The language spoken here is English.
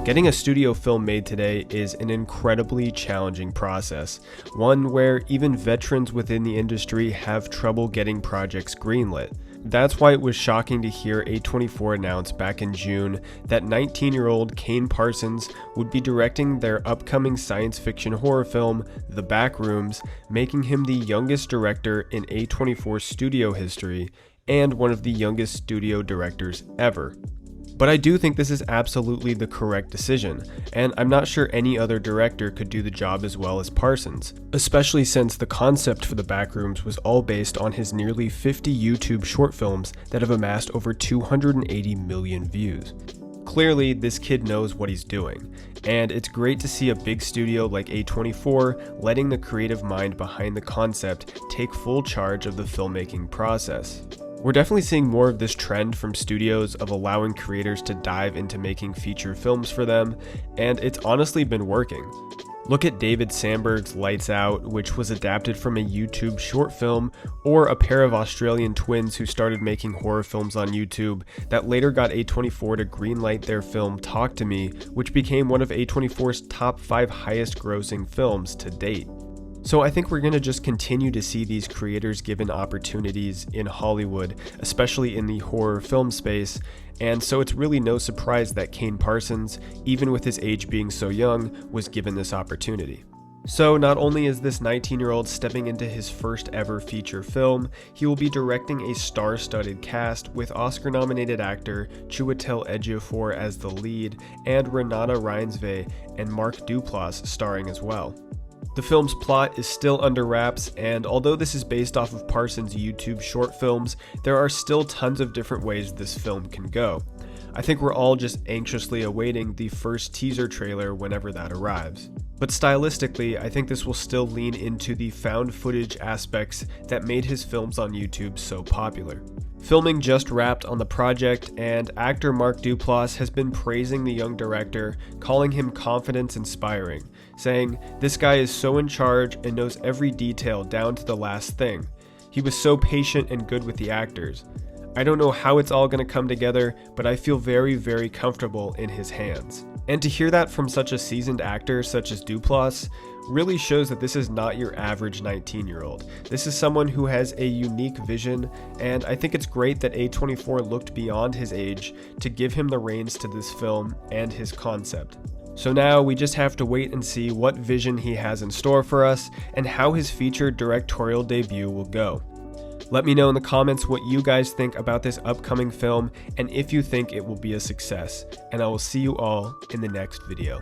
Getting a studio film made today is an incredibly challenging process, one where even veterans within the industry have trouble getting projects greenlit. That's why it was shocking to hear A24 announce back in June that 19-year-old Kane Parsons would be directing their upcoming science fiction horror film, The Backrooms, making him the youngest director in A24's studio history and one of the youngest studio directors ever. But I do think this is absolutely the correct decision, and I'm not sure any other director could do the job as well as Parsons, especially since the concept for The Backrooms was all based on his nearly 50 YouTube short films that have amassed over 280 million views. Clearly, this kid knows what he's doing, and it's great to see a big studio like A24 letting the creative mind behind the concept take full charge of the filmmaking process. We're definitely seeing more of this trend from studios of allowing creators to dive into making feature films for them, and it's honestly been working. Look at David Sandberg's Lights Out, which was adapted from a YouTube short film, or a pair of Australian twins who started making horror films on YouTube that later got A24 to greenlight their film Talk to Me, which became one of A24's top 5 highest grossing films to date. So I think we're going to just continue to see these creators given opportunities in Hollywood, especially in the horror film space, and so it's really no surprise that Kane Parsons, even with his age being so young, was given this opportunity. So not only is this 19-year-old stepping into his first ever feature film, he will be directing a star-studded cast with Oscar-nominated actor Chiwetel Ejiofor as the lead, and Renata Reinsve and Mark Duplass starring as well. The film's plot is still under wraps, and although this is based off of Parsons' YouTube short films, there are still tons of different ways this film can go. I think we're all just anxiously awaiting the first teaser trailer whenever that arrives. But stylistically, I think this will still lean into the found footage aspects that made his films on YouTube so popular. Filming just wrapped on the project, and actor Mark Duplass has been praising the young director, calling him confidence-inspiring, saying, "This guy is so in charge and knows every detail down to the last thing. He was so patient and good with the actors. I don't know how it's all going to come together, but I feel very, very comfortable in his hands." And to hear that from such a seasoned actor such as Duplass really shows that this is not your average 19-year-old. This is someone who has a unique vision, and I think it's great that A24 looked beyond his age to give him the reins to this film and his concept. So now we just have to wait and see what vision he has in store for us and how his featured directorial debut will go. Let me know in the comments what you guys think about this upcoming film and if you think it will be a success, and I will see you all in the next video.